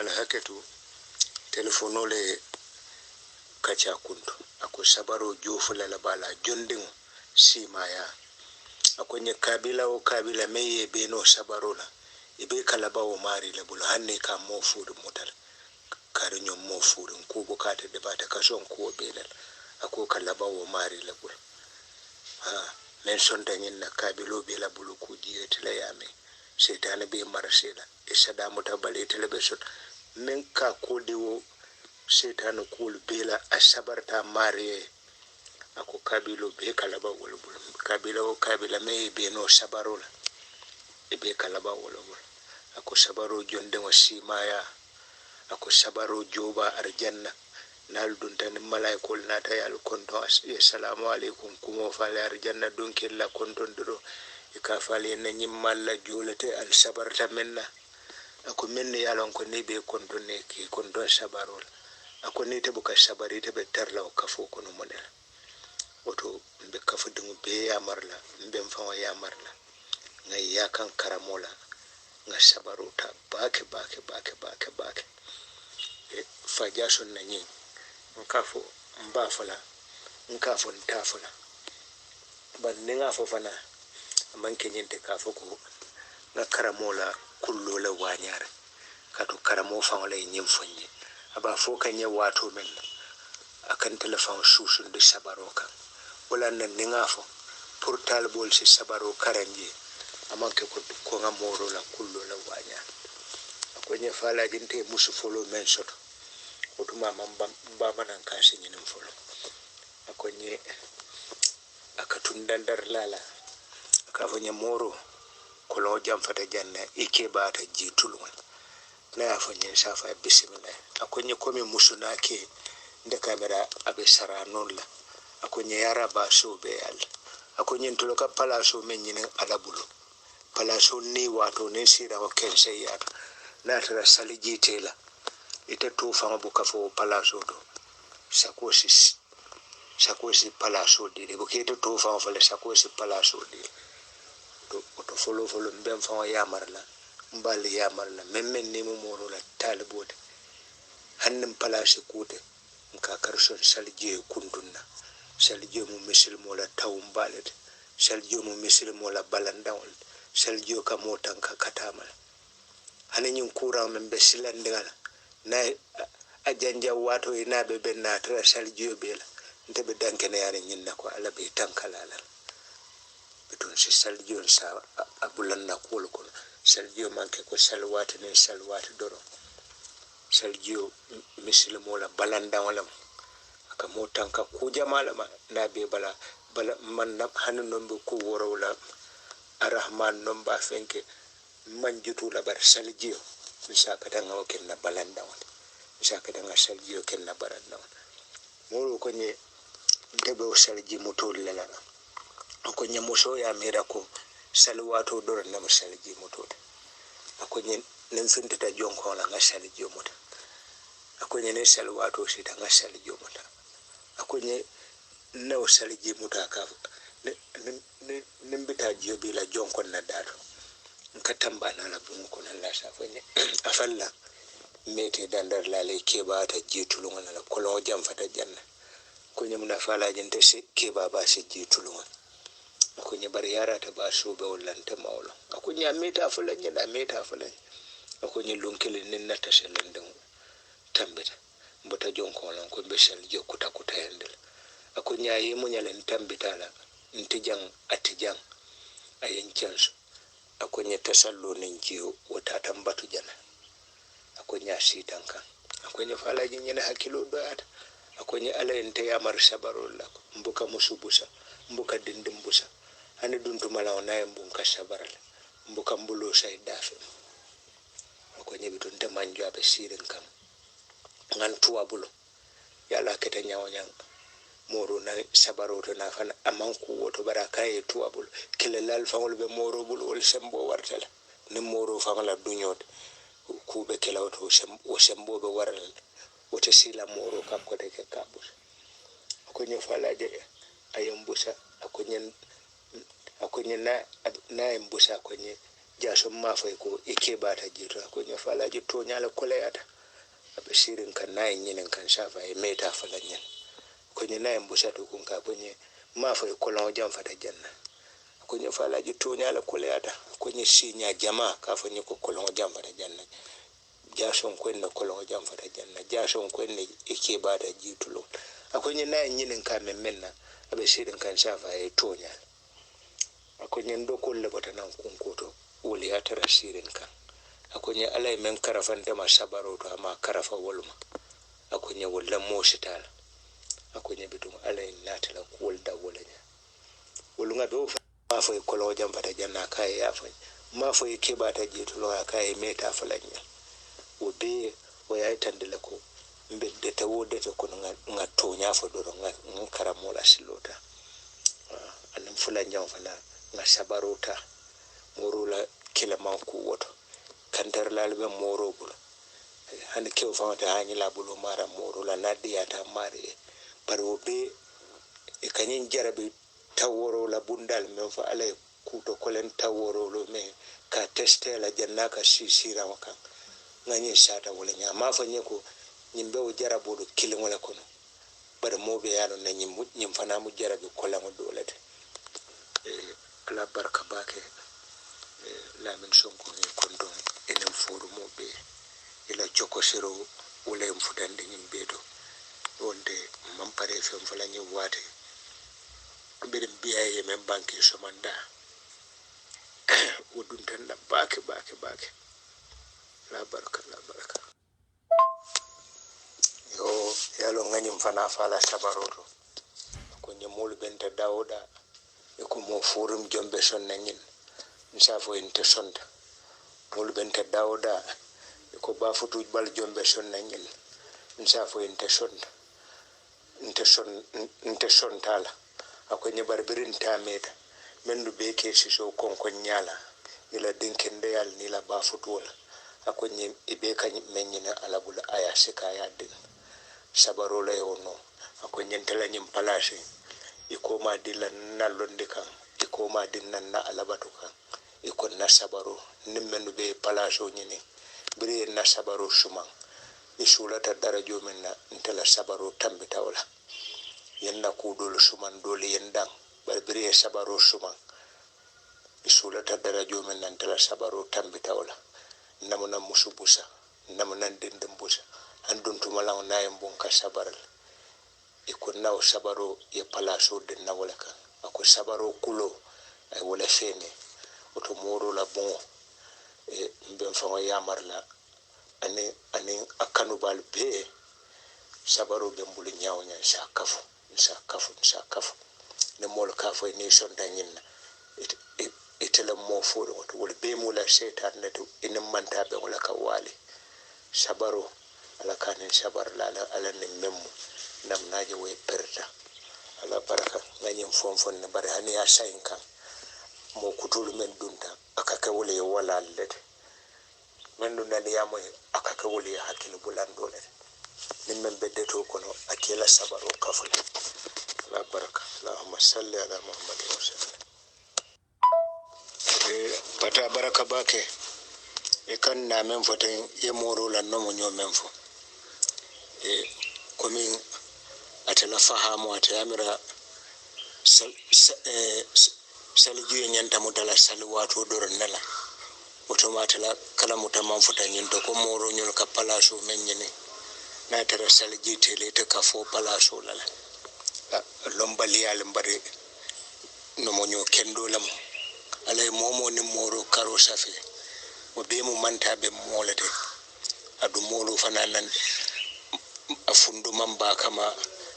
ala haketu telefono le kacha kuntu ako sabaro jofula la bala jondin simaya akonye kabila o kabila meye beno sabarola ibe kalaba o mari le bulu hanne ka mo fudu mutal kare nyom mo fudu ko bukata de bata kason ko belal ako kalaba o mari le bulu ha men son danyin na kabilo be la bulu ku jiye tele yame setane be marasela isada mutabale tele be sot men ka ko dewo setane ko bela asabarta mari ako kabilo be kalaba wala bulu kabila o kabila me be no sabarola be kalaba wala bulu ako sabaro jonde wa simaya ako sabaro joba arjanna nal dun tan malaikol nata yal konto assalamu alaikum kuma fale arjanna dun kella konton do e ka fale na nyimalla jolete al sabarta menna ako menne yalon ko ne be konton ne ki konton sabarol ako ne te buka sabari te be tarla o kafo ko no model oto be kafu dungu be ya marla be mfa ya marla ngai ya kan karamola nga sabaruta bake fajason na nyi nkafo mbafala nkafo ntafala ban ninga fo fana man kenyente kafo ko nga karamola kullo la wanyare kato karamo fa wala nyim fonye aba fo kanye wato men akan telefon susun de sabaroka wala nan ninga fo portal bol si sabaro karanje amanke ko ngamoro la kullo la wanya akonye fala jinte musu folo men soto otuma mamba nan kasi nyinin folo akonye akatundandar lala akafonya moro kolo jam fata janna ike bata jitulun na afonye safa bismillah akonye komi musuna ke nde kamera abe saranon la akonye yara ba so be al akonye ntoloka palaso men nyinin alabulu palaso ni wato ne sira o kense ya na tara saliji tela ite to fama buka fo palaso do sakosi palaso di de buke to fama fo le sakosi palaso di to folo mbem fama ya marla mbali ya marla memmen ni mo moro la talibode hannim palasi kude nka karson saliji kundunna saliji mu misil mo la tawmbalede saliji mu misil mo la balandawol saljiyo ka motan ka katamal hanin kura men be silandingala na ajanja wato ina be benna tra saljiyo bela ndebe dankene yare nyinna ko ala be tankalala bitun si saljiyo sa abulanna kul ko saljiyo manke ko salwati ne salwati doro saljiyo mislimo la balanda wala aka motan ka ku jamala na be bala man hanin nombe ko woro la arrahman non ba fenke manjutu la bar saljiyo misaka danga o kenna balanda wala misaka danga saljiyo kenna baranda wala moro ko nye ndebe o salji mutol la ko nye muso ya mira ko salwato dor na salji mutol ko nye nen fintata jonko la nga saljiyo muta ko nye ne salwato sita nga saljiyo muta ko nye no salji muta ka nimbita jiyo bila jonkon na dado nkatamba na la bungu ko la safanye afalla mete dandar la le keba ta jitulunga na kolo jam fata janna ko nyum na fala jente se keba ba se jitulunga ko nye bar yara ta ba so be wallanta mawlo ko nya meta fulanya da meta fulanya ko nye lunkele nin nata selendon tambita mbota jonko lon ko be sel jokuta kuta yandel ko nya yemu nyalen tambita la ntijang atijang ayen chanso akonye tasallo ninjiyo wata tambatu jana akonye asitanka akonye falaji nyene hakilo doata akonye ala ente ya mar sabarolla mbuka musubusa mbuka dindimbusa hani duntu malaw na mbunka sabaral mbuka mbulo say dafe akonye bitunta manjo abe sirin kam ngan tuwa bulo yala kete nyawanyang moro na sabaro to na fan amanku woto baraka e tuwabul kelal fangol be moro bul ol sembo wartala ni moro fangala dunyot ku be kelawto sembo be waral wote sila moro kam ko de kabus ko nyo falaje ayambusa akonye na embusa akonye jaso mafay ko ikebata jito ko nyo falaje to nyala koleyata abe sirin kan na yin kan shafa e meta falanyen ko ni na mbusa to kun ka ko ni ma fa ko lon jam fata janna ko ni fala ji to nyala ko leata ko ni sinya jama ka fa ni ko lon jam fata janna jason ko ne ko lon jam fata janna jason ko ne ike ba da jitulo akwai ni na yin kan menna abe sirin kan shafa e to nyala akwai ni ndoko le bata nan kun koto wuli ya tara sirin kan akwai alai men karafan da masabaro to amma karafa wolma akwai wallan moshital akwai bitum alai natala kol da wolanya wolunga do ma fa ko lo jam fata janna kai ya fa ma fa ke ba ta je to lo kai meta falanya o be o ya tandela ko mbedde ta wode to ko nga to nya fa do nga karamola silota anan fulan jam fala nga sabarota morula kila manku woto kantar lalbe moro bul han kew famata hani labulo mara moro la nadiya ta mari baro be e kanyin jarabe taworo la bundal men fa alay kuto kolen taworo lo me ka teste la jannaka sisira wakan ngani shata wala nya ma fa nyeko nyimbe o jarabo do kilin wala kono bar mobe yalo na nyim fana mu jarabe kolan dolate ala barka bake lamin sonko ni kondon enen forumo be ila joko siro wala en futande nyimbe do wonde mampare fem fala nyi wate birim biyaye men banki somanda wudun tan la bake la barka yo yalo nganyim fana fala sabaroto ko nyamul benta dawda e ko mo forum jombe sonnangin nsafo inte sonda mul benta dawda e ko bafutu bal jombe sonnangin nsafo inte sonda inte sontala ako ni barbirin tameta mendu beke siso konko nyala ila dinkende yal ni la bafutu wala ako ni ibeka menyina alabula aya sika ya din sabaro la yono ako nyentela nyim palase iko ma dilla nallonde kan iko ma dinnan na alabatu kan iko na sabaro nimmenu be palaso nyini bire na sabaro suman isulata darajo minna intela sabaro tambita wala yenna kudul suman dole yendang bire sabaro suman isulata darajo minna intela sabaro tambita wala namuna musubusa namuna dindimbusa andun tumalang nayem bunka sabaral iko naw sabaro ye palaso de nawala kan ako sabaro kulo ay wala fene oto moro la bon e mbem fa yamarla ani akanu bal be sabaro be mbulu nyawnya sa kafu ne mol kafo ni son danyin itela mo foro wato wala be mula setan ne to inin manta be wala kawali sabaro ala kanin sabar la ala ne memmu nam naje way perta ala baraka nganyim fonfon ne bare hani ya sayin kan mo kutulu men dunta akaka wole wala lede men dunna ni yamo akaka wole hakilu bulan dole nin men bedde to kono akela sabaro kaful ala baraka allahumma salli ala muhammad wa sallam pata baraka bake e kan na men foten ye moro la no mo nyomen fo komin atela fahamu atayamira saliju nyanta mutala salwatu dor nela otomatela kala mutaman futa nyinto ko moro nyol ka palaso menyene na tara saliji tele te ka fo palaso lala lombali al mbare no monyo kendo lam alay momo ni moro karo safi o be mu manta be molete adu molo fananan afundu mamba kama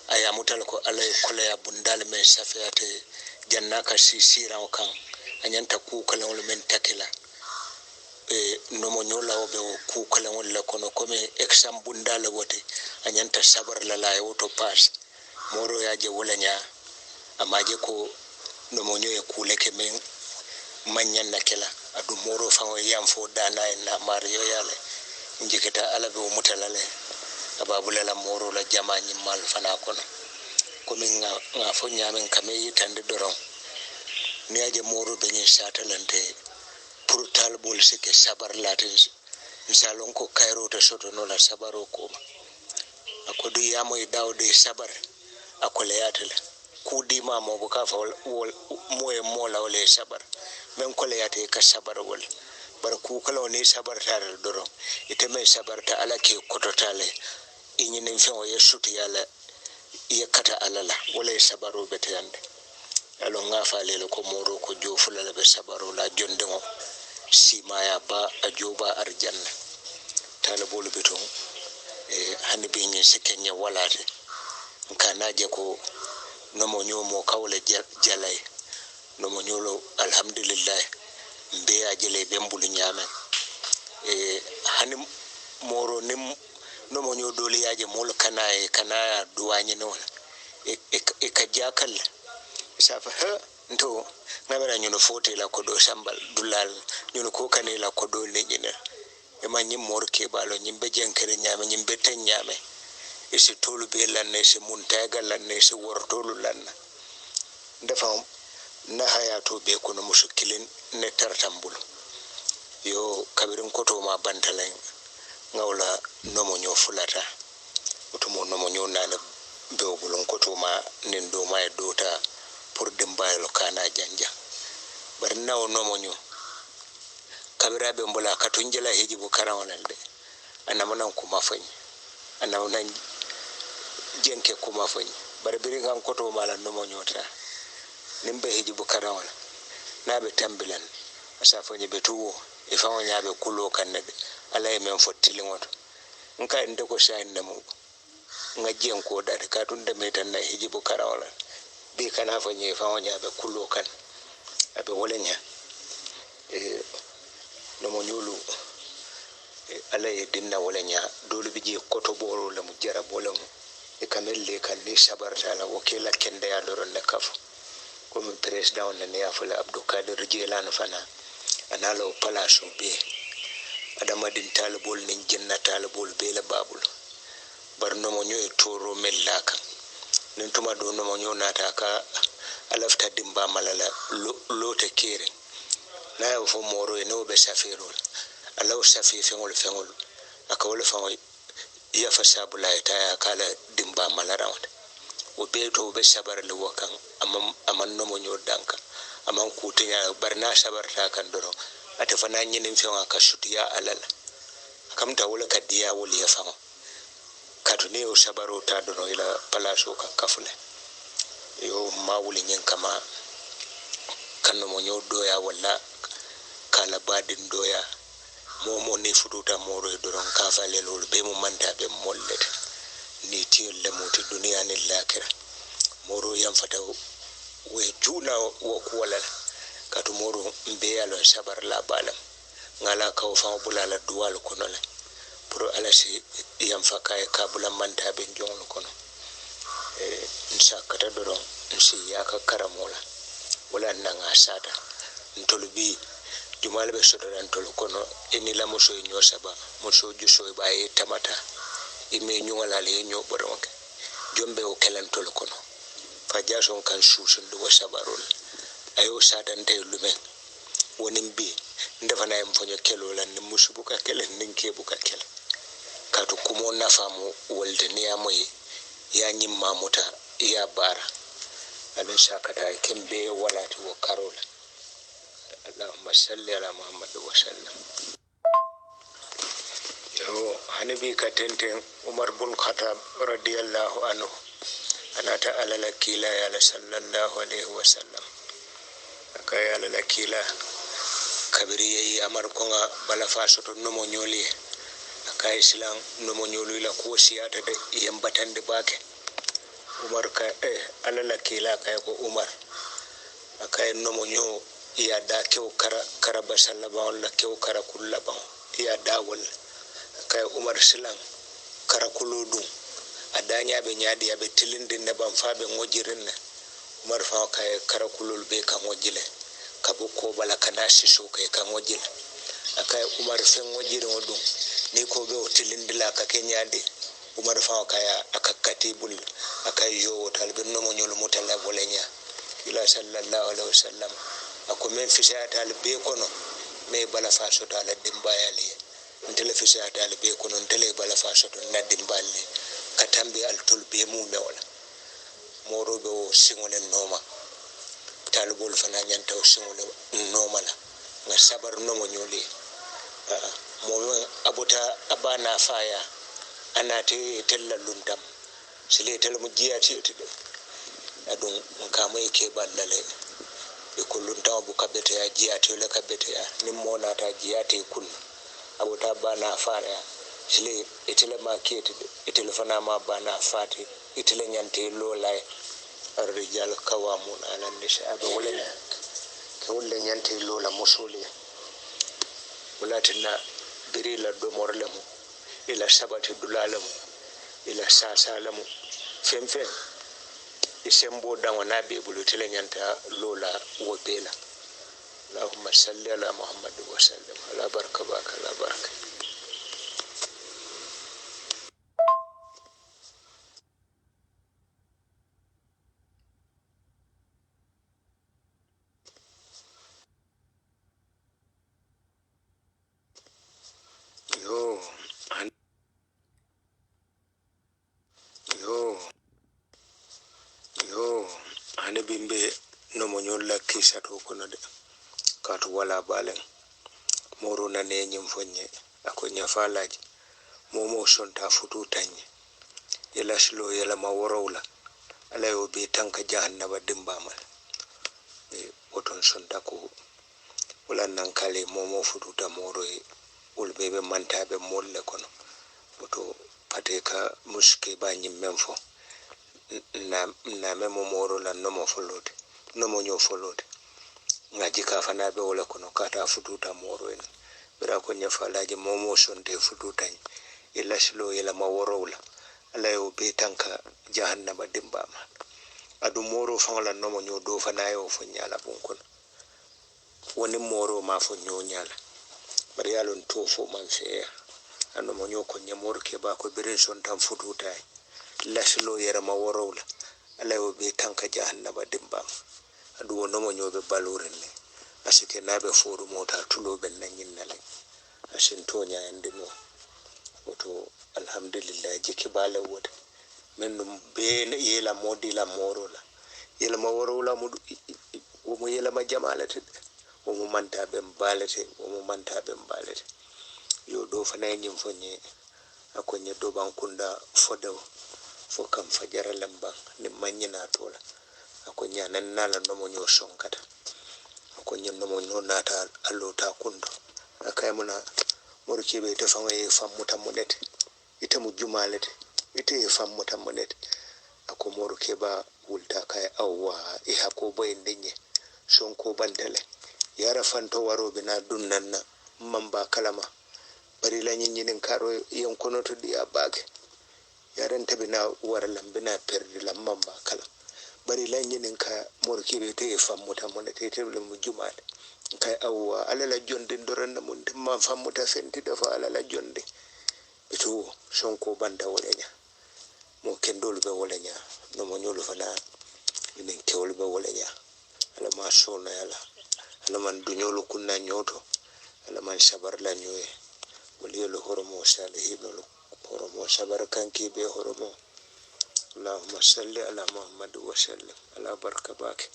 aya mutal ko alay kolaya bundal me safiyate jannaka sisira kan anyanta ku kala wol men takila no mo nyola obe ku kala wol la kono comme exam bundal wote anyanta sabar la la auto pass moro yaje wolanya amaje ko no mo nyoye ku leke men manyan nakela adu moro fa yam fo dana na mario yale njiketa alabe o mutalale ababula la moro la jamani mal fana kono komi nga fo nyamen kame yitande doron ni aje moro be ni satalante pour talbol sike sabar latin misalon ko kairo ta soto no la sabaro ko ako du yamo e dawde sabar akole yatale kudi ma mo ka fa wol moye mola wala sabar men ko le yate ka sabar wol bar ku kala ni sabar tar doro ite men sabar ta ala ke kototale inyi nin fe o yesuti yala yakata alala wala sabaro betende alo ngafa lelo ko moro ko jofula la be sabaro la jondego simaya ba ajoba arjanna talabol beton hani be nyi sekenya walate kanaje ko nomo nyomo kawle jalay nomo nyolo alhamdulillah mbe ajele bembulu nyame hani moro nim nomo nyodoli yaje mol kana duwanye non ka jakal safa ha nto ngabara nyuno fote la kodo sambal dulal nyuno ko kanela kodo lejina e ma nyim mor ke balo nyimbe jenkere nyame nyimbe ten nyame isi tolu be lanne se muntaga lanne se wortolu lanna dafa na hayato be kono musukilin ne tartambul yo kabirin koto ma bantalen ngawla nomo nyo fulata utumo nomo nyo nana be ogulon koto ma nin do ma dota pour dimbaylo kana janja bar nawo nomo nyo kabirabe mbola katunjela hijibu karawonalde anamanan kuma fany anamanan jenke kuma fany bar biri kan koto mala nomo nyota nimbe hijibu karawon nabe tambilan asafanye betuwo e fawo nyaabe kulo kannede ala men fottili ngoto nka inde ko shainde mo ngajen ko dade ka tunde metan na hijibu karawon bi kana fanye fawo nyaabe kulo kan abe wolenya nomo nyulu ala e dinna wolenya dolu biji koto boro le mu jara bolam e kamelle kan ni sabarta la wakila kende ya doron ne kafu comme président ne ya fula abdou kadir jelan fana analo palaso be adama din talibol nin jenna talibol be la babul bar nomo nyoy toro mellaka nin tuma do nomo nyo nata ka alafta dimba malala lote kere na yo fo moro e no be safirol alaw safi fengol aka wala fangol ya fasabula ita ya kala dimba malarawt o be to be sabar le wakan amman no mo nyodanka amman kutinya barna sabar ta kan doro ata fana nyinin fenga ka shutiya alala kam ta wala kadiya wali ya fama katune o sabaro ta doro ila palaso ka kafule yo mawuli nyen kama kan no mo nyodoya wala kala badin doya momo ne fuduta moro e doron ka fale lol be mo manta be mollete ni tiyo le moti duniya ni lakira moro yam fata we juna wo kuwala katu moro mbe yalo sabar la balam ngala ka fa bulala duwal kono le pro ala si yam fakay ka bulam manta be jonglo kono nsakata doron nsi yaka karamola wala nanga sata ntolubi jumal be sodoran tolu kono eni la muso nyo saba muso juso ba e tamata ime nyungala le nyo boronke jombe o kelan tolu kono fa jason kan susun do sabarol ayo sadante lumen wonim bi ndefana em fonyo kelo lan ni musu buka kelen ninke buka kel katu kumo nafamu wolde ni amoy ya nyimma muta ya bara alin shakata kembe wala to karola اللهم صل على محمد وسلم yo hanabi katenten umar bin khattab radiyallahu anhu ana ta alala kila ya sallallahu alaihi wasallam aka ya alala kila kabiri yi amar konga bala faso to no mo nyoli aka islam no mo nyoli la ko siyata de yambatande bake umar ka alala kila kay ko umar aka no mo nyo ya da kew kara basallaba wala kew kara kullaba ya dawol kay umar silan kara kuludu adanya be nyaadi ya be tilinde ne bam faabe ngojirin umar fa kay kara kulul be ka ngojile kabu ko bala kana siso kay ka ngojile akay umar fe ngojire wodum ni ko be o tilinde la ka ke nyaadi umar fa kay akakatibul akay yo talbe no mo nyolo mutala bolenya ila sallallahu alaihi wasallam ako men fisata al be kono me bala faso dala dimbayali ntele fisa dal be ko non tele bala fa soto naddim balle katambe al tul be mu mewla moro be o singole noma talibol fana nyanta o singole noma la nga sabar nomo nyoli mo abota abana faya anate tella luntam sile tel mu jiyati tido adun kamay ke ballale e ko luntam bu kabete ya jiyati le kabete ya nimmo nata jiyati kun abota bana faya sile itele makete itele fana ma bana fati itele nyante lolay الرجال قوامون على النساء بولنا كولا ينتهي لولا مسؤولية ولاتنا بريلا دمور لهم إلى سبت دلالهم إلى ساسا لهم فين يسمبو دعوة نبي بلوتلا ينتهي لولا وبيلا اللهم صل على محمد وسلم على بركة باك على بركة ane bimbe no mo nyolla kisa to kono de katu wala balen moro na ne nyim fonye akonya falaji momo sonta futu tanye yela shlo yela ma worowla alayo be tanka jahannaba dimbamal e oton sonta ko wala nan kale momo futu ta moro e ulbebe mantabe molle kono boto pateka muske ba nyim memfo na memo moro la nomo folode nomo nyo folode ngaji ka fana be wala kono kata fututa moro en bira ko nya falaje momo sonde fututa ila shilo ila maworowla ala yo be tanka jahannama dimbama adu moro fangla nomo nyo do fana yo fo nyala bon kono woni moro ma fo nyo nyala bari yalon to fo man fe anu mo nyo ko nya moro ke ba ko bere son tam fututa laslo yera ma worowla ala yo be tanka jahannaba dimba adu wono mo nyobe baluren ne asike nabe foru mota tulo ben nan yinnale asin tonya ande no oto alhamdulillah jiki bala wod men be yela modi la morola yela ma worowla mu o mo yela ma jamalate o mo manta ben balete o mo manta ben balete yo do fana nyim fonye akonya do bankunda fodo fo kam fajara lamba ni manyina tola akonya nan nala no mo nyo sonkata akonya no mo no nata allota kundo akay muna morki be to fanga e fammuta monete ite mu jumalete ite e fammuta monete ako morke ba wulta kay awwa e hako boy ndenye sonko bandale yara fanto warobe na dunnanna mamba kalama bari la nyinin karo yankono to di abage yaran tabi na war lambina perdi lamman ba kala bari la nyinin ka morki be te fammuta monete te mu jumaade kay awwa alala jonde doran na mun ma fammuta senti dafa alala jonde beto sonko banda wolenya mo kendol be wolenya no mo nyolo fana inen kewol be wolenya ala ma sona yala ala man dunyolo kunna nyoto ala man sabar la nyoye وليل هرمو صالحين هرمو صبر كان كي به هرمو اللهم صل على محمد وسلم على بركة باك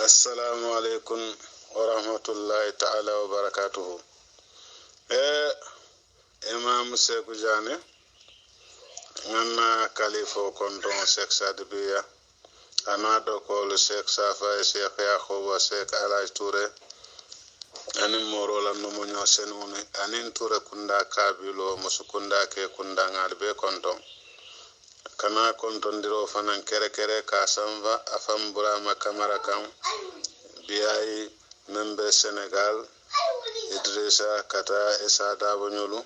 السلام عليكم ورحمة الله تعالى وبركاته إمام سيكو جاني أنا كاليفو كنتون سيك سادبيا أنا دوكول سيك سافا سيك ياخو وسيك علاج توري anin morola no mo nyo senone anin ture kunda kabilo musukunda ke kunda ngalbe konton kana konton diro fanan kere kere ka samva afam burama kamara kam biai membe Senegal Idrissa kata esada bonyulu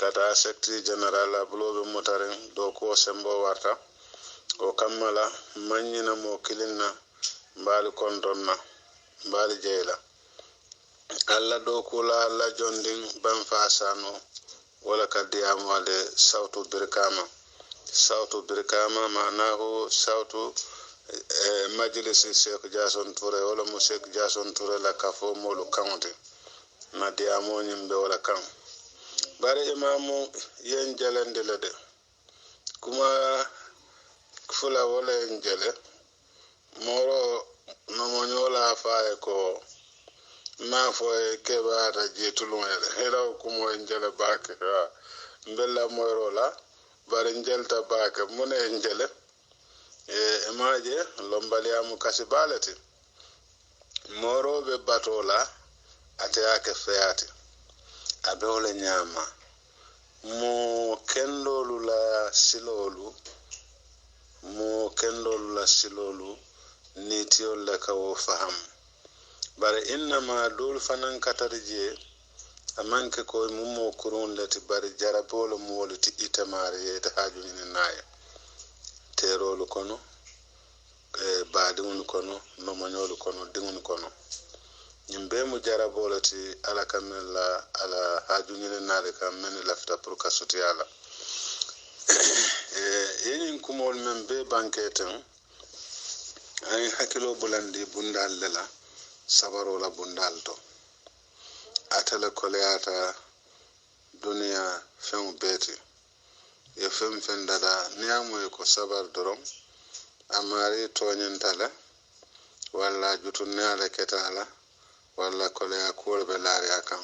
kata secretary general ablobe motarin do ko sembo warta o kammala manyina mo kilinna mbali kontonna mbali jeyla alla do kula alla jondin ban fasano wala kadiyam wale sautu birkama manahu sautu majlisi Sheikh Jason Touré wala mo Sheikh Jason Touré la kafo molu kamonte na diamo nyimbe wala kam bari imamu yen jalande la de kuma fula wala yen jale moro no mo nyola faaye ko ma fo e kebaata jeetulumede heraw kumo en jale baake mbella moyrola bari njelta baake mune en jale emaje lombaliyamu kasi balati moroɓe batola ateyake feyate abe wole ñama mo kendolu la silolu nitiyol le ka wo faham bari innama dol fanan katari je amanke ko mummo kurun leti bari jarabolo mo woliti itamare yete hajuñini naye terolu kono baadiŋolu kono nomoñolu kono diŋolu kono ñiŋ bee mu jarabolo ti ala ka meŋ la ala hajuñini naale ka meŋ lafita pour ka sutiya la ye ñiŋ kumolu meŋ bee bankee teŋ aŋ hakkiloo bulandi bundaal le la sabaroo la bundaal to ate le koleyaata duniya feŋo bee ti ye feŋ feŋ dada niŋ ye moyi ko sabar doroŋ amari toñinta le walla jutunneya le keta la walla koleya kuwolu be laariya kaŋ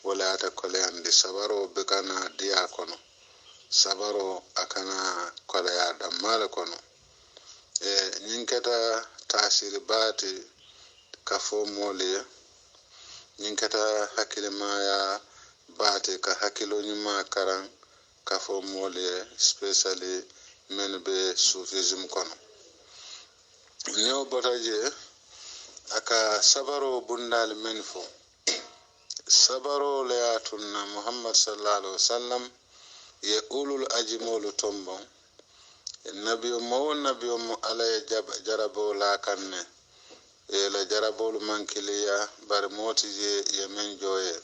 wala ate koleyandi sabaro be kana diya kono sabaro a kana koleya damma le kono ñiŋ keta taasiri baati ka fo moolu ye ñiŋ keta hakkilimaya baati ka hakkilo ñuma karaŋ ka fo moolu ye spécially mennu be soufisme kono niŋ wo bota je a ka sabaro bundaali mennu fo sabaro le ye a tunna muhammad sallallahu alaihi wasallam ye ulul ajimolu tombon nabiyo mo ala ye jaraboo la kaŋ ne ye la jarabolu mankiliya bari mooti je ye meŋ jooye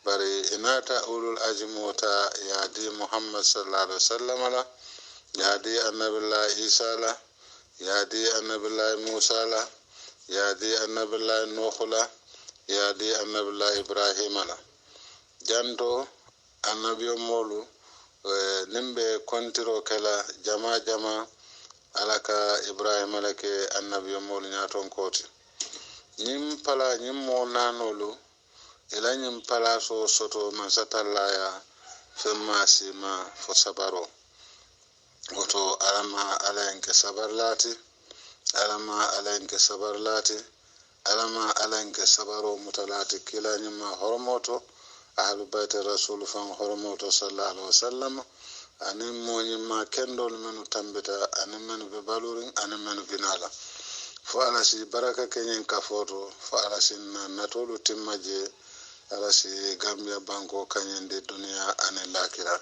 bari inata ulul ajimota ye di muhammad sallallahu alaihi wasallam la ye di annabillahi isa la ye di annabillahi musa la ye di annabillahi nuhu la ye di annabillahi ibrahima la janto annabiyo moolu niŋ be kontiro ke la jama jama ala ka ibrahima le ke annabiyo moolu ñaaton kooti ñiŋ pala ñiŋ moo naanolu ila ñiŋ palaso soto mansatallaya feŋ maasima fo sabaro woto alama ala yen ke sabar laati alama ala yen ke sabar laati alama ala yen ke sabaro mutalaati kila ñiŋ ma horomoto ahlu bayti rasulu faŋ horomoto sallallahu alaihi wasallam aniŋ moñiŋ ma kendolu menu tambita aniŋ menu be baluriŋ aniŋ menu binala fo ala si baraka keñiŋ kafoto fo ala si na natolu timma je ala si gambia banko kañindi duniya aniŋ lakira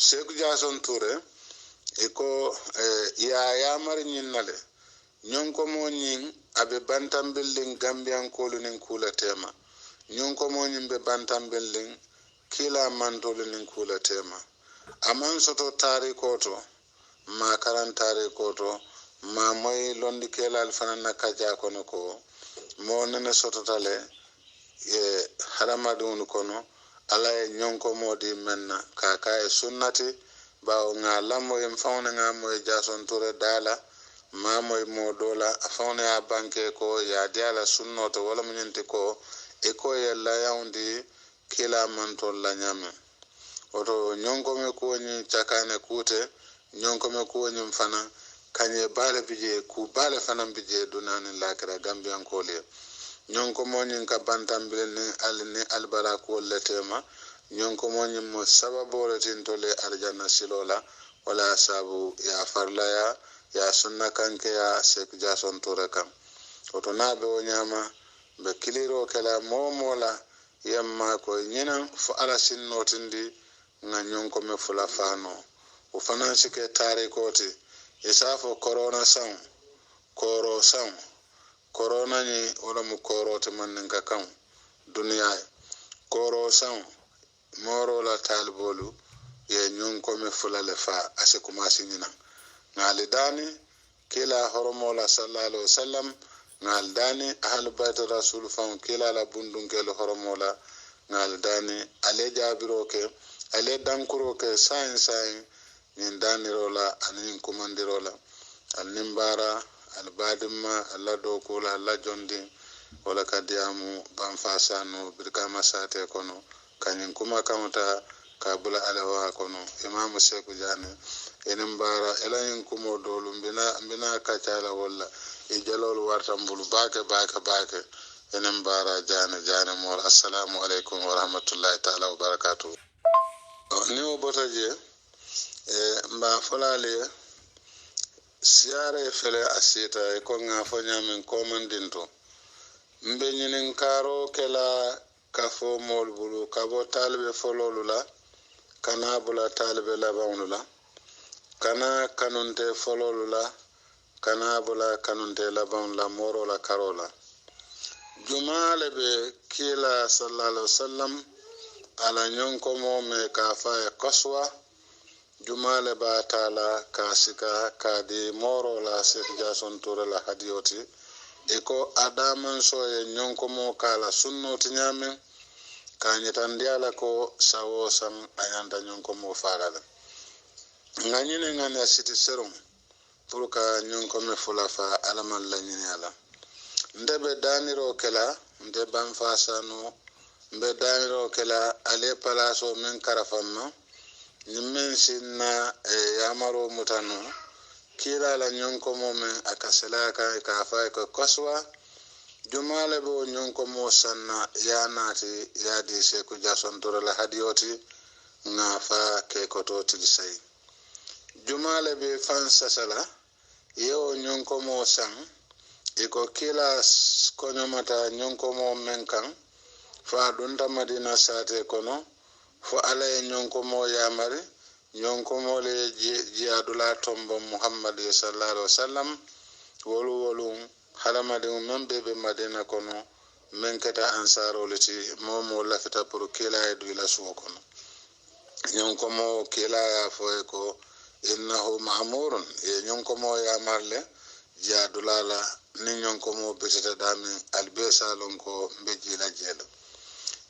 seku jason touré iko ya yamari ñiŋ na le ñonkomo ñiŋ abe bantambilliŋ gambiyankolu niŋ kula tema ñonkomo ñiŋ be bantambilliŋ kila mantolu niŋ kula tema amaŋ soto taariko to ma karan taariko to ma moyi londi kelal fana na kaja kono ko mo nene sotota le ye hadamadiŋolu kono ala ye ñonkomo di meŋ na ka ka ye sunnati bawo ŋa lammo ye faŋo ne ŋa moye jason touré daala ma moye moo doo la a faŋo ne ye a banke ko ye a di a la sunno to wala mu ñinti ko i ko ye layawndi kila mantol la ñameŋ woto ñonkome kuwo ñiŋ cakane kuute ñonkome kuwo ñiŋ fanaŋ kañe baale bi je ku baale fanaŋ bi je dunaaniŋ lakira gambiyankoolu ye ñonkomo ñiŋ ka bantambili ni alibala kuwolu le tema ñonkomo ñiŋ mo sababoo le tinto le aljanna silo la wala saabu ye a farlaya ye a sunna kankeya seku jason touré kaŋ woto naa be wo ñaama be kiliroo ke la moo moo la yemma ko ñinaŋ fo ala sinnotindi ŋa ñonkome fula faano wo fanaŋ si ke taarikoo ti i se a fo korona saŋo kooro saŋo korona ñi wo lemu kooro ti manniŋ ka kaŋo duniyaa ye kooro saŋo mooro la taaliboolu ye ñonkome fula le faa a si kumasi ñinaŋ ŋaali daani kila horomo la sallallahu alaihi wasallam ŋaali daani ahlu bayti rasulu faŋo kila la bundunkelu horomo la ngal dani ale jabiro ke ale dankuro ke sain nin danirola anin kumandirola al nimbara al badimma alla dokula alla jondi wala kadiyamu banfasano birkama sate kono kanyin kuma kamuta kabula alawa kono imamu seku jane enin bara elayin kumo dolu mbina kacala walla e jalol wartambulu bake enin bara jane mor assalamu alaikum wa rahmatullahi ta'ala wa barakatuh ni o bota je mba folale siare fele asita e ko nga fo nyamen komandinto mbe nyinin karo kela kafo mol bulu kabo talbe fololula kana bula talbe labanula kana kanunte fololula kana bula kanunte labanula morola karola jumale be kila sallallahu alaihi wasallam ala nyonko mo me ka fa koswa jumale ba tala kasika kadi morola Sheikh Jason Touré la hadiyoti eko adaman so e nyonko mo kala sunnoti nyame kanyitandiala ko sawo san ayanda nyonko mo farala nganyine ngane siti serum pour ka nyonko me fulafa alaman la nyine ala ndebe daniro kela nde banfasano mbe daniro kela ale palaso men karafamma nimmen sinna yamaro mutano kila la nyonko mo men akasela ka fa ko koswa jumale bo nyonko mo sanna yanati yadi Sheikh Jason Touré la hadiyoti nga fa ke koto tilisay jumale be fansa sala yo nyonko mo san iko kila konyomata nyonko mo men kan fa dunta madina sate kono fo ala e nyonko mo yamari nyonko mo le jiadula tombo Muhammad sallallahu alaihi wasallam wolu halamadi membe be madina kono men keta ansaro leti momo lafita pour kila e du la suwo kono nyonko mo kila ya fo ko innahu ma'murun e nyonko mo yamarle jiadula la ni nyonko mo betata dami albesa lonko mbeji la jelo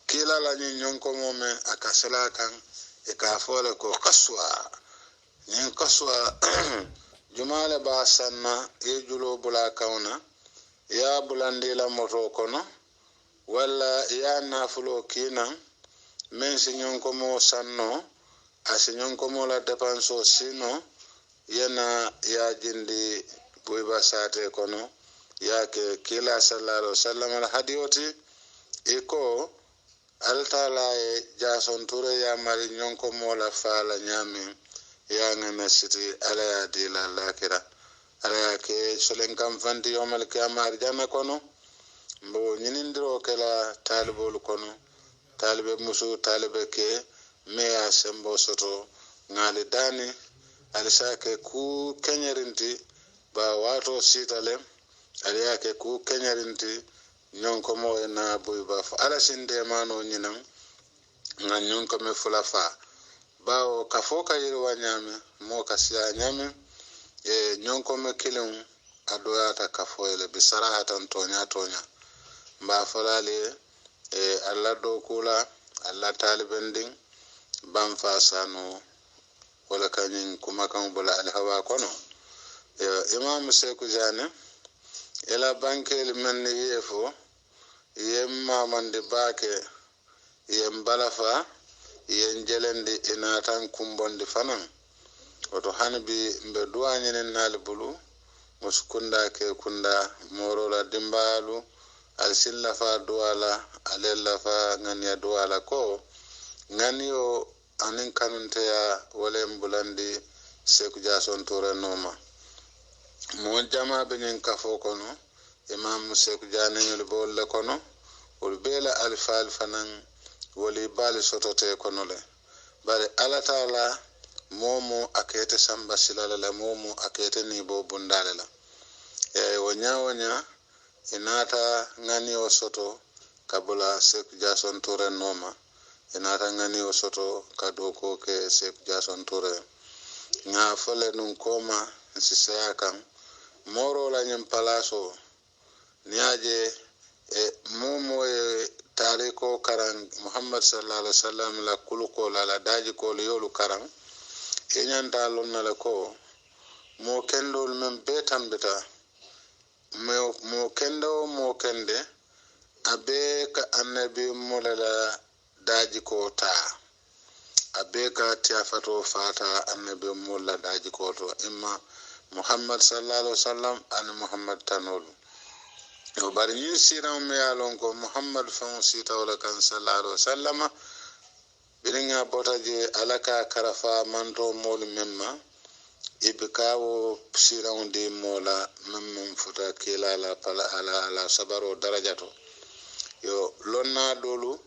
kila la nyonko mo me akasela kan e ka fole ko kaswa nyin kaswa jumale ba sanna e julo bula kauna ya bulandi la moto kono wala ya nafulo kina men si nyonko mo sanno asi nyonko mo la depanso sino yana ya jindi boyba sate kono yake kila sallallahu alaihi wasallam al hadiyoti eko altala e Jason Touré ya mari nyonko mo la fala nyame ya ngana siti ala ya dila lakira ala ya ke solen kam fanti yomal kiyamar jana kono mbo nyinindiro kala talibol kono talibe musu talibe ke me ya sembo soto ngali dani alisake ku kenyerinti ba wato sitale aliya ke ku kenyerinti nyonko mo na boyba fa ala sinde mano nyinam nga nyonko me fulafa bawo kafo ka yirwa nyame mo kasiya nyame e nyonko me kilin adoyata kafo ele bisarahatan tonya mba falale e alla do kula alla talibendin banfa sano wala kanyin kuma kan bula alhawa kono imam Seku Jane ela bankel men yefo yemma mande bake yem balafa yen jelendi inatan kumbonde fanan oto hanbi mbe duwanyenen nal bulu muskunda ke kunda morola dimbalu alsilla fa duwala alella fa ngania duwala ko nganio anin kanunte ya wole mbulandi Sheikh Jason Touré noma mo jama be nyen kafo kono imam Seku Jane nyul bolle kono ul bela alfal fanan woli bali sotote kono le bare ala taala momo akete samba silala la momo akete ni bo bundale la e wonya inata ngani o soto kabula Sheikh Jason Touré noma inata ngani o soto kadoko ke Sheikh Jason Touré nga fole nun koma sisaya kan moro la nyem palaso niaje momo e tariko karan muhammad sallallahu alaihi wasallam la kuluko la daji ko yolu karan e nyanta lonna la ko mo kendol men betambita mo kendo mo kende abe ka annabi mulala daji ko ta abe ka tiafato fata annabi mulala daji ko to imma muhammad sallallahu alaihi wasallam an muhammad tanol o bari ñin siran me yalon ko muhammad fan sita wala kan sallallahu alaihi wasallam biringa bota je alaka karafa manto mol memma ibikawo siran de mola memmen futa kilala pala ala sabaro darajato yo lonna dolu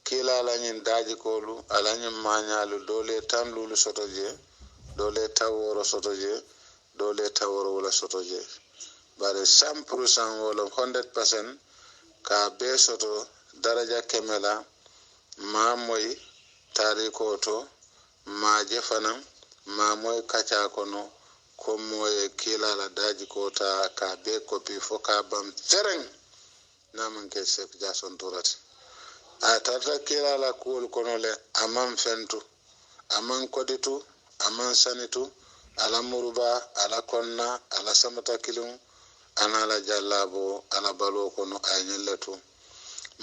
kilala ñin daji kolu ala ñin mañalu dole tan lulu sotoje dole taworo sotoje dole taworo wala sotoje bare 100% wala 100% ka be soto daraja kemela ma moy tariko to ma jefanam ma moy kacha kono ko moy kilala daji kota ka be kopi foka bam tereng naman ke sek jason turati a tata kilala kuol kono le amam fentu aman koditu aman sanitu ala muruba ala konna ala samata kilum anala jallabo ala balo kono ay nyeletu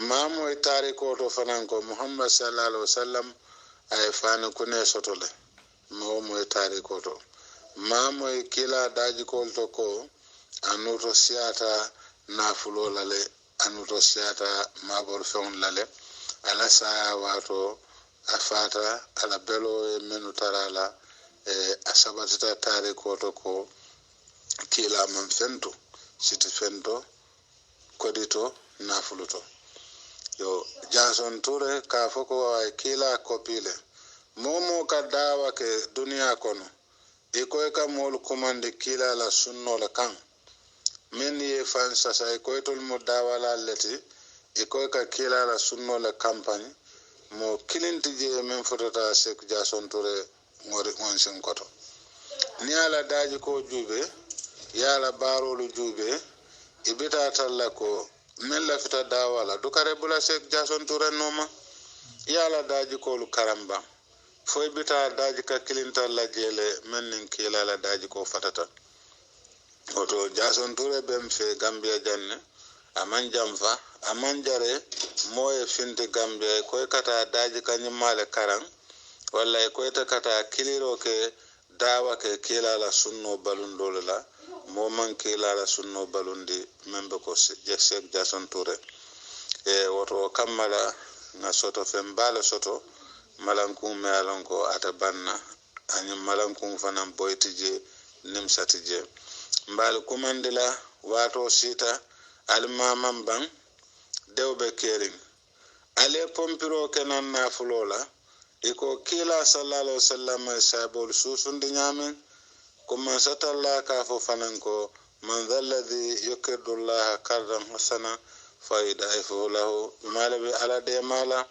mamo e tariko to fanan ko muhammad sallallahu alaihi wasallam ay fani kune sotole mo e tariko to mamo e kila daji ko to ko anuto siata nafulo lale anuto siata mabor fon lale ala sa wato afata ala belo e menu tarala e asabatita tariko to ko kila man fentu siti fento kodito nafuluto yo Jason Ture ka foko ay kila kopile momo ka dawa ke dunia kono iko ka mol komande kila la sunno la kan men ye fan sasa iko tol mo dawa la leti iko ka kila la sunno la campagne mo kilinti je men fotota sek Jason Ture ngori on sen koto ni ala daji ko jube yala barolu jube ibita talla ko men la fita dawala dukare bula sek Jason Ture noma yala daji ko lu karamba fo ibita daji ka kilinta la jele men nin kila la daji ko fatata oto Jason Ture bem fe Gambia janne aman jamfa aman jare moye finti Gambia ko kata daji ka nyimale karan walla ko ta kata kiliro ke dawa ke kila la sunno balundolo la mo man kila la sunno balundi membe ko Sheikh Jason Ture e woto kammala na soto fembala soto malankun me alonko ata banna any malankun fanan boytije nimsatije mbal kumandila wato sita almamam ban dewbe kering ale pompiro kenan na fulola iko kila sallallahu alaihi wasallam sabol susundi nyamen kuma satalla ka fo fanan ko man dhalladhi yuqridu Allah qardan hasana faidaifu lahu malabi ala de mala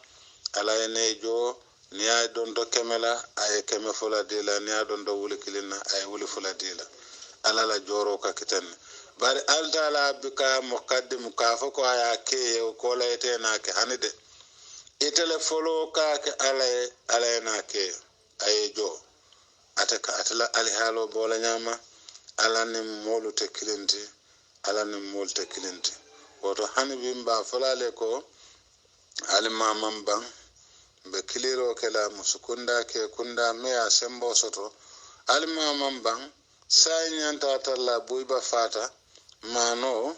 ala ne jo niya don do kemela ay keme fula dila niya don do wuli kilina ay wuli fula dila ala la joro ka kiten bari altala bika muqaddim ka fo ko aya ke ko layte na ke hanide itele folo ka ke ala na ke ay jo ataka atala alhalo bola nyama ala ni molu te kilinti ala ni molu te kilinti woto hanibi mba fulale ko alima mamban be kiliro kala musukunda ke kunda me a sembo soto alima mamban saynyanta talla buiba fata mano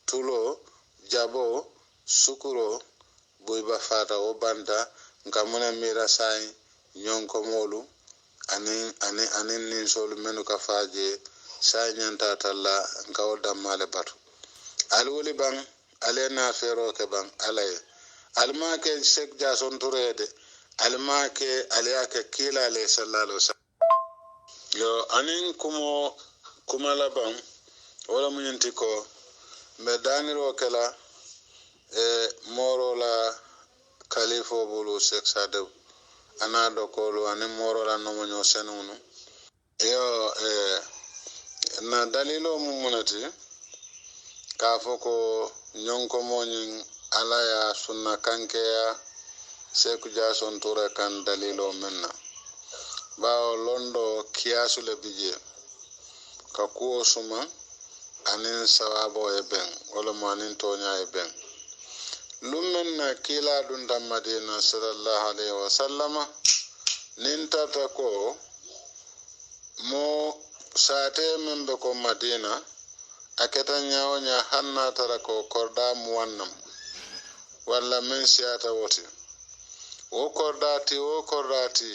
tulo jabo sukuro buiba fata o banda ngamuna mira say nyonko molu anin nin solu menu ka faje saynyanta talla ngaw damale batu alwoli bang alena fero ke bang alaye alma ke Sheikh Jason Ture de alma ke aliya ke kila le sallallahu alaihi wasallam yo anin kuma laban wala munyenti ko me daniro kala e moro la kalifo bulu Sheikh Sade anado ko lo anin moro la no monyo senunu yo na dalilo mumunati ka fo ko ñonko moñin ala ya sunna kankeya Seku Jason Ture kan dalilo menna bawo londo kiyasu le bije ka kuwo suma anin sawabo e ben wala mo anin tonya e ben lummen na kila dun da Madina sallallahu alaihi wasallama nin tata ko mo sate men be ko Madina aketa nyawonya hanna tara ko korda muwannam walla men siyata woti wo kordati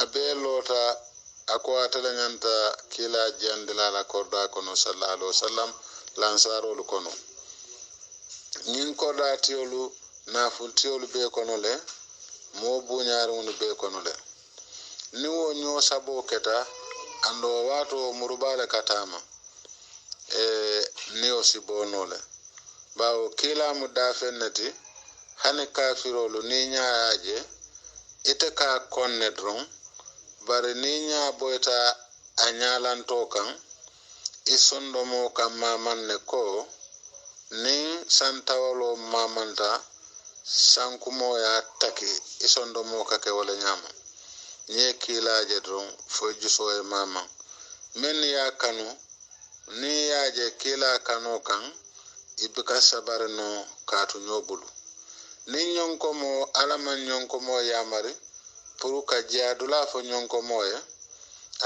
abe lota ako atala nyanta kila jandila la korda kono sallallahu alaihi wasallam lansarolu kono nin kordati olu nafultiolu be kono le mo buñarunu be kono le ni wo nyo sabo keta ando wato murubale katama ni o sibonole bawo kila mudafennati hani kafirolu ni nyaaje ite ka konne dron bare ni nya boyta anyalanto kan isondo mo kam mamanne ko ni santawalo mamanta sankumo ya taki isondo mo kake wala nyama nye kilaje dron fo juso e mama men ya kanu ni yaje kila kano kan ibika sabar no katu nyobulu ni nyonko mo alaman nyonko mo yamari puru ka jiadula fo nyonko mo ye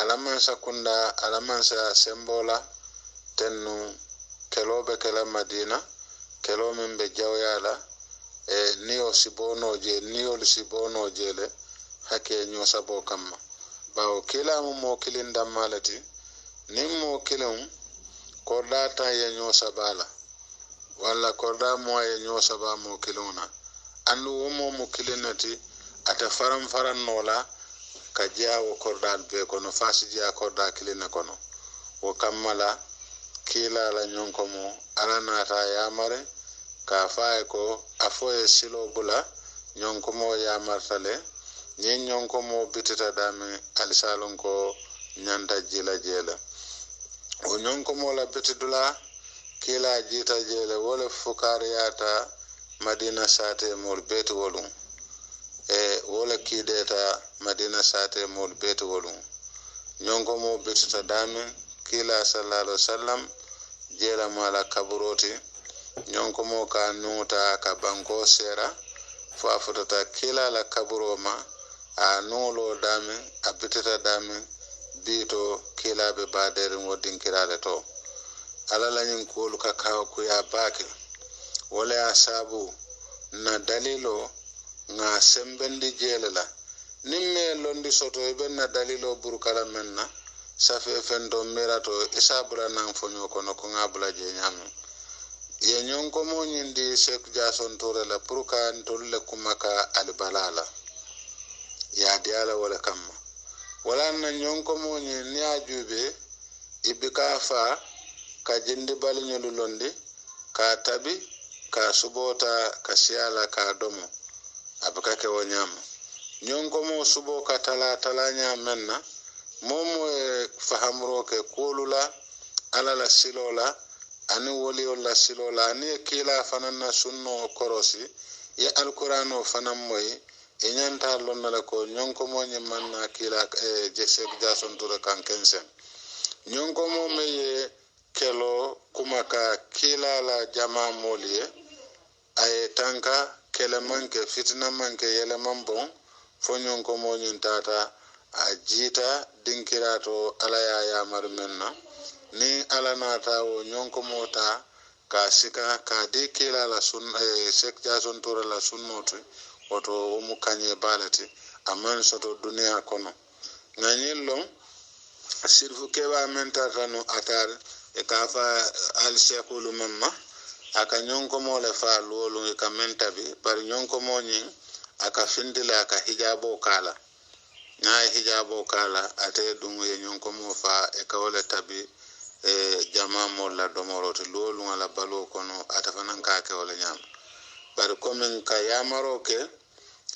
alaman sakunda alaman sa sembola tennu kelobe kela Madina kelo men be jawyala niyo sibono je le hake nyo sabo kamma bawo kila mo kilin damalati nim mo kilin kordata ye nyo sabala walla korda mo ye nyo saba mo kilona andu wo mo kilinati ata faran nola ka jawo kordal be kono fasi jia korda kilina kono wo kammala kila la nyonko mo alanata yamare ka faye ko afoye silo bula nyonko mo yamartale ni nyonko mo bitita dami alisalon ko nyanda jela o nyonko mo la bitidula kila jita jele wala fukariyata Madina sate mol beti wolum wala kideta Madina sate mol beti wolum nyonko mo bitita dami kila sallallahu alaihi wasallam jela mala kaburoti nyonko mo ka nuta ka banko sera fo afutata kila la kaburo ma a nulo dami a bitita dami bito kila be badere ngodin kirale to alala nyin kolu ka kawo ku ya bake wala asabu na dalilo nga sembendi jelela nimme londi soto e na dalilo burkala menna safe fendo mirato isabula nan fonyo kono ko ngabula je nyam ye nyonko mo nyindi Seku Jason Ture la purka ntolle kumaka albalala ya diala wala kamma wala na nyonko mo ni ajube ibika fa ka jindi bal nyolu londi ka tabi ka subota ka siala ka domo abaka ke wonyama nyonko mo subo ka tala nya menna momo fahamro ke kolula ala la silola ani woli la silola ani kila fanana sunno korosi ya alqur'ano fanam moy e nyanta lonna ko nyonko mo nyimanna kila Seku Jason Ture kan kensen nyonko mo meye kelo kumaka kila la jama molie ay tanka kele manke fitna manke yele mambon fo nyonko mo nyintata a jita dinkirato ala ya marmenna ni ala nata wo nyonko mota ka sika ka de kila la sun Seku Jason Ture la sunnoto woto mu kanye balati aman soto dunia kono nganyillo sirfu keba mentata no atar e ka fa al sekulu mamma aka nyonko mo le fa lolu e ka mentabi par nyonko mo nyi aka findila aka hijabo kala na hijabo kala ate dungu ye nyonko mo fa e ka wala tabi jama mo la domoro to lolu ala balo kono atafanan ka ke wala nyam bar komin ka yamaro ke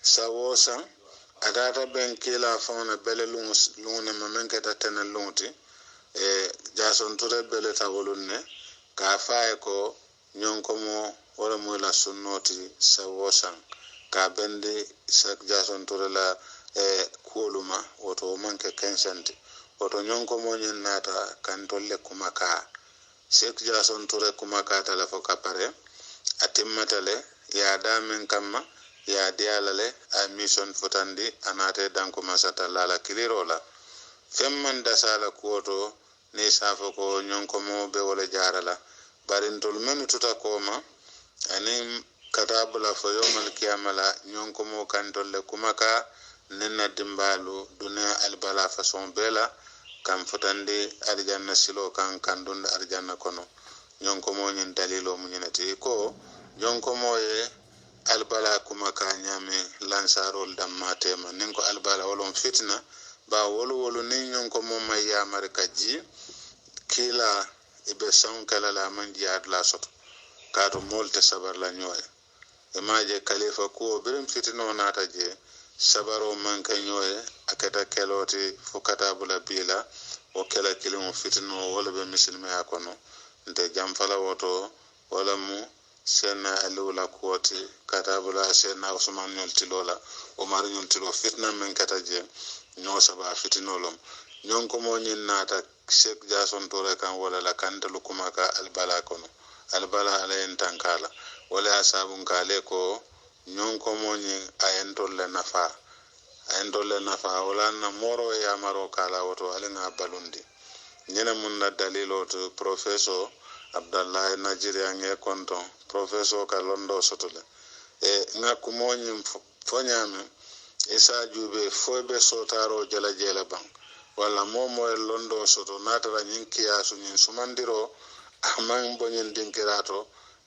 sawosa adata ben kila fauna bele lungune mamenke tatene lungti Jason Ture bele tawolunne ka faye ko nyonko mo wala mo la sunnoti sawosan ka bendi sak jason torela kuoluma woto manke kensanti woto nyonko mo nyen nata kan tolle kumaka sek jason tore kumaka tala fo kapare atimmatale ya damen kamma ya dialale a mission futandi anate danko masata lala kilirola femman dasala kuoto ni safo ko nyonko mo be wala jarala barintol men tuta koma ani katabula fo yomal kiyamala nyonko mo kantolle kumaka nenna dimbalu dunya albala façon bela kam futandi arjanna silo kan kandunda arjanna kono nyonko mo nyin dalilo mu nyinati ko nyonko mo ye albala kumaka nyame lansarol dammate ma ninko albala wolon fitna ba wolu ni nyonko mo mayya markaji kila ibe sankala la mandiad la soto kato molte sabar la nyoy e maje khalifa ko birim fitino nata je sabaro manka nyoy akata keloti fukata bula bila o kala kilimo fitino wala be muslimi akono nte jamfala woto wala mu sena alula kuoti katabula sena usman nyoltilola o mar nyoltilo fitna men kata je nyo saba fitinolom nyonko mo nyin nata Sheikh Jason Tore kan wala la kantalu kumaka albala kono albala alayen tankala wala asabun kale ko nyonko mo nyin ayentolle nafa wala na moro ya maro kala woto alenga balundi nyena mun na dalilo to professor Abdallah Nigeria nge konton professor ka londo sotole nga kumo nyin fonyame isa jube fobe sotaro jela bang wala momo londo soto natara nyin kiyasu nyin sumandiro amang bonyen dinkirato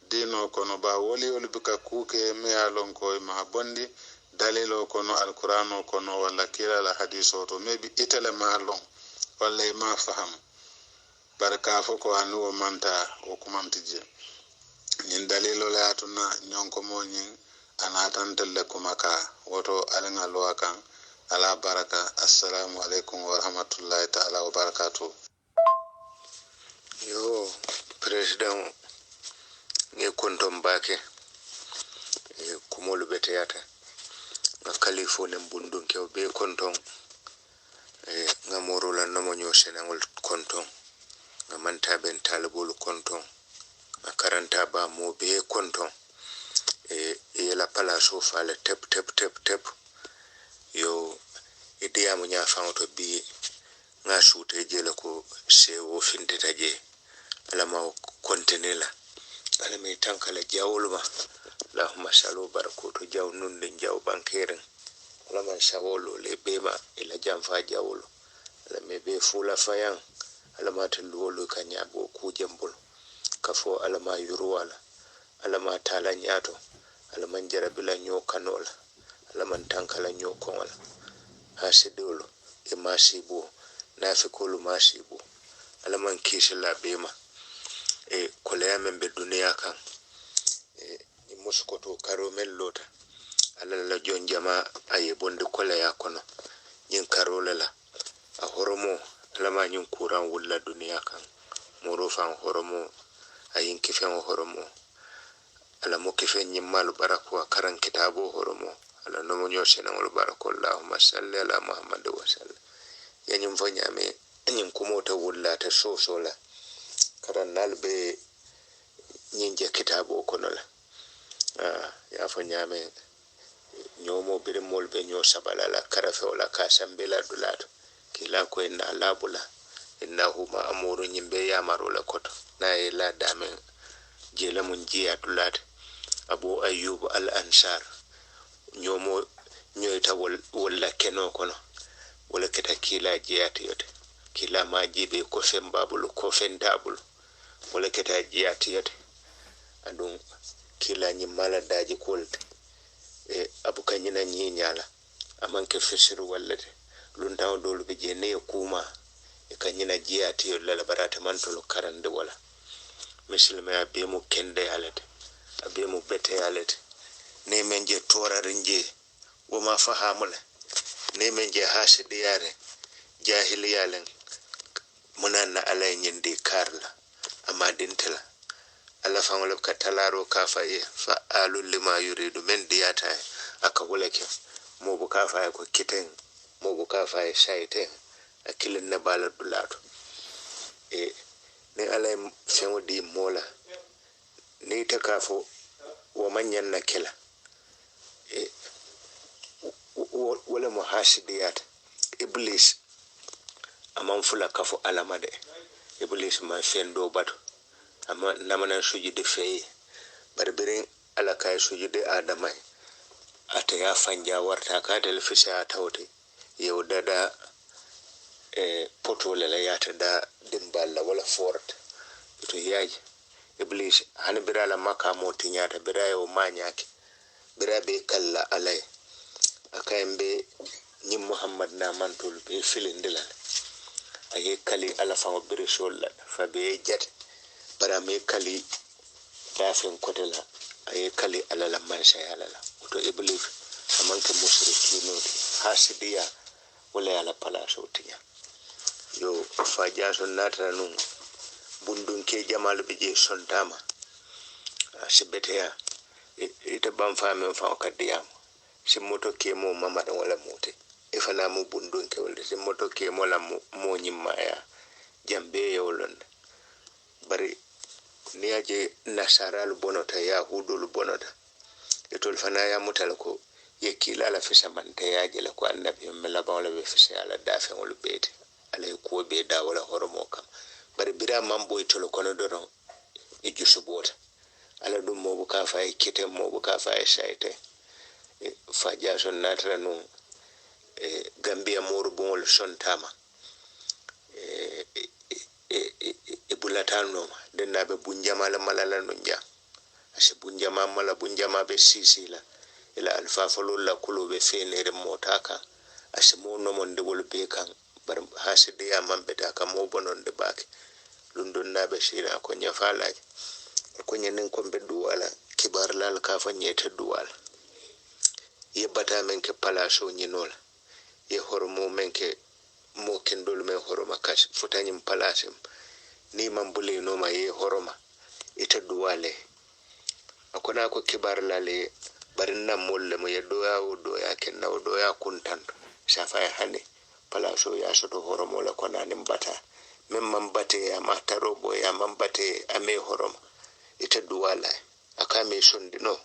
dino kono ba woli bika kuke me alon ko ma bondi dalilo kono alqur'ano kono wala kila la hadiso to maybe itale ma lon wala ma faham baraka foko anu manta o kumamtije nyin dalilo la atuna nyonko mo nyin anatantelle kumaka woto alenga loakan ala baraka assalamu alaikum wa rahmatullahi ta'ala wa barakatuh yo president nge kontom bake kumolu beteyata nga kalifo ne bundun ke be konton nga morola namo nyo senangol konton nga manta ben talibol konton nga karanta ba mo be konton la palaso fale tep yo idiamu nya fanto bi nga shute jela ko se wo findita je ala ma kontenela ala me tankala jawulma allahumma sallu barakoto jaw nunde jaw bankeren ala man shawolo le bema ila jamfa jawolo ala me be fula fayan ala ma tululo kanya bo ku jembul kafo ala ma yuruwala ala ma tala nyato ala man jarabila nyo kanola ala man tankala nyo kongola hasidolo e masibu nafikulu masibu ala man kisila bema kolaya membe dunia kan ni muskoto karo mellota ala la jonjama aye bonde kolaya kono nyin karola la a horomo ala ma nyin kuran wulla dunia kan moro fan horomo ayin kifen horomo ala mo kifen nyimmal barakwa karan kitabo horomo ala no mo nyose na wal barako allahumma salli ala muhammad wa sallam yanyum fanyame nyin kumota wulla ta sosola karan nalbe nyin je kitabo kono la ya fanyame nyomo birim molbe nyo sabala la karafe wala kasambela dulato kila ko inna labula innahu ma'muru nyimbe ya marola koto na ila dame jela mun jiya dulato abu ayyub al ansar nyomo nyoita wala keno kono wala keta kila jiyati yote kila majibe ko fembabulu ko fendabulu wala keta jiyati yote andun kila nyimala daji kolte abu kanyina nyinyala amanke fesiru wallate luntaw dolu be je ne kuma kanyina jiyati yolla la barata mantolo karande wala muslima ya be mu kende alate abe mu bete alate ne menje torarinje wo ma fahamula ne menje hasidi yare jahiliyalen munanna alay nyindi karla amma dintela alla fangole ka talaro ka fa ye fa alul lima yuridu men diyata aka wulake mo bu ka fa ko kiten mo bu ka fa shaite akilin na bala dulato ni alay fengo di mola ni ta kafo wa manyan na kila wala muhasidiyat iblis amman fula kafo alamade iblis ma fendo bato amma namana sujude feye barbirin alaka sujude adamai ata ya fanja warta ka del fisa tawte yow dada poto la yata da dimballa wala fort to yaji iblis han birala maka moti nyata birayo manyake birabe kalla alay akayembe ni muhammad na mantul be filindilal aye kali ala fa bire sol fa be jet bara me kali dafin kodela aye kali ala la mansha ala la to iblis amanke musriki no hasidiya wala ala pala sotiya yo fa jaso nata nun bundun ke jamal be je sontama sibeteya ita ban fa men fa kadiyam si moto ke mo mamada wala mote ifana mu bundun ke wala si moto ke mo la mo nyimma ya jambe yolon bari ni aje nasaral bonota ya hudul bonota etol fana ya mutal ko ye kila la fisa mante ya jela ko annabi mela ba wala be fisa ala dafe wala bete ala ko be da wala horomo kam bari bira mambo itolo kono doron e jusubota ala dum mo bu ka fa e kite mo bu ka fa e shaite fa jason natra no gambia moru bol sontama bulatano denna be bunjama la malala no nja ase bunjama mala bunjama be sisila ila alfa falul la kulo be fenere motaka ase mo no mon de wol be kan bar haside ya mambe ta ka mo bonon de bake lundun nabe sira ko nyafala ko nyenen ko be duwala kibar lal ka fa nyete duwala yebata men ke palaso nyinola ye hormo men ke mo kendol men horoma kas futanyim palasim ni mambule no ma ye horoma ita duwale akona ko kibar lale barinna molle mo ye doya kenna doya kuntan safa hane palaso ya soto horomo la kona nimbata men mambate ya mataro bo ya mambate ame horoma ita duwala akame sondino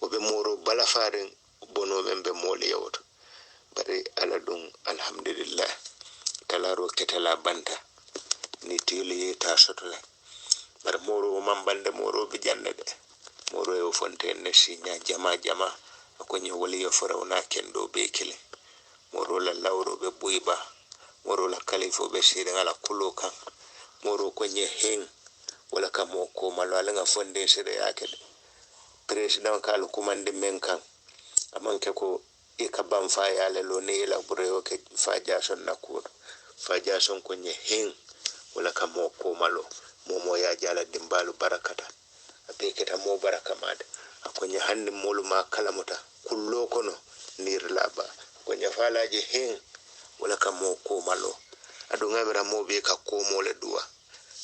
obe moro balafarin bono membe mole yawto bari ala dum alhamdulillah talaro ketala banta ni tili ta sotole bar moro mambande moro bi jannade moro e fontaine sinya jama ko nyi wali yo farawna kendo be kile moro la lawro be buyba moro la kalifo be sire ala kulo kan moro ko nyi hen wala kamo ko malwala nga fonde sire yake president kal kumande men kan amanke ko e ka ban fa yale lo ne la bure ke fa jason nakuro fa jason ko nyi hen wala kamo ko malo momo ya jala dimbalu barakata abe keta mo baraka made akonya hande molu ma kalamuta kullo kono nir laba konya falaje hen wala kamo ko malo adu ngabira mo be ka ko mo le duwa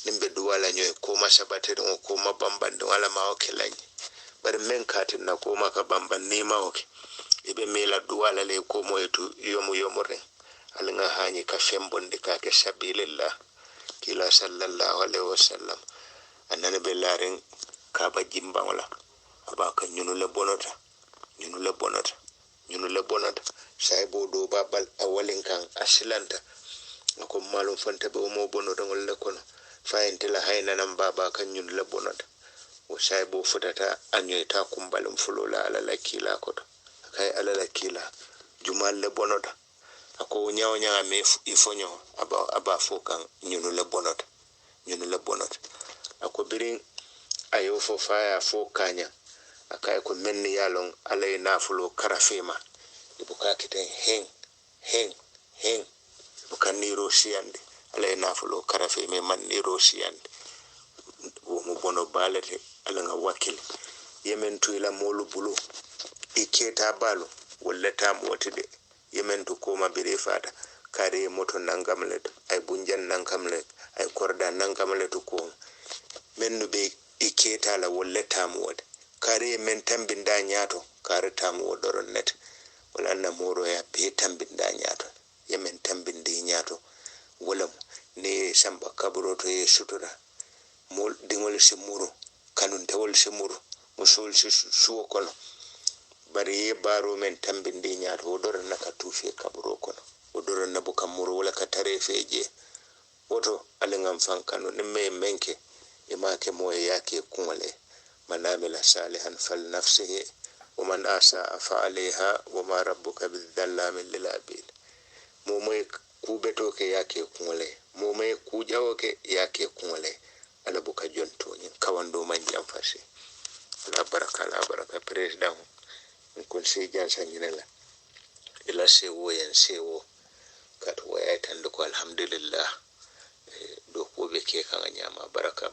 nimbe duwa la nyoy ko ma sabate do ko ma bambande wala ma o kelani bar men katin na ko ma ka bamban ni ma o ibe mela duwa la le ko mo etu yomu re alanga hani ka fembonde ka ke sabilillah kila sallallahu alaihi wasallam anana be larin ka ba jimba wala abaka nyunu le bonata sai bodo babal awalin kan asilanta ko malum fante be mo bonota ngol le kono fayintila hayna nan baba kan nyunu le bonata o sai bo futata anyoyta kumbalum fulola ala lakila ko kay ala lakila jumal le bonata ako nyawnya me ifonyo aba fokan nyunu le bonata ako birin ayo fo faya fo kanya akay ko menni yalon alay nafulo karafema ibuka kiten hen bukan ni rosiyande alay nafulo karafema man ni rosiyande wo mo bono balete alanga wakil yemen tuyla molu bulu iketa balo wallata motide yemen to koma bire fata kare moto nangamlet ay bunjan nangamlet ay korda nangamlet ko mennu be iketa la wala tamu wad kare men tambinda nyato kare tamu wodoron net wala na moro ya be tambinda nyato ye men tambinde nyato wala ne samba kaburo to ye sutura mol dingol se muru kanun tawol se muru musul se suwo kono bari ye baro men tambinde nyato wodoron naka tufe kaburo kono wodoron nabu kamuro wala ka tare feje woto alingam fankano ne me menke e make moye yake kumale man amila salihan fal nafsihi wa man asa fa alayha wa ma rabbuka bidhallamin lil abid mo moy kubeto ke yake kumale mo moy kujawo ke yake kumale ala buka jonto nyin kawando man jam fasi la baraka president kun se jansa nyinela ila sewo yen sewo kat waya tan ko alhamdulillah do ko be ke kan nyama baraka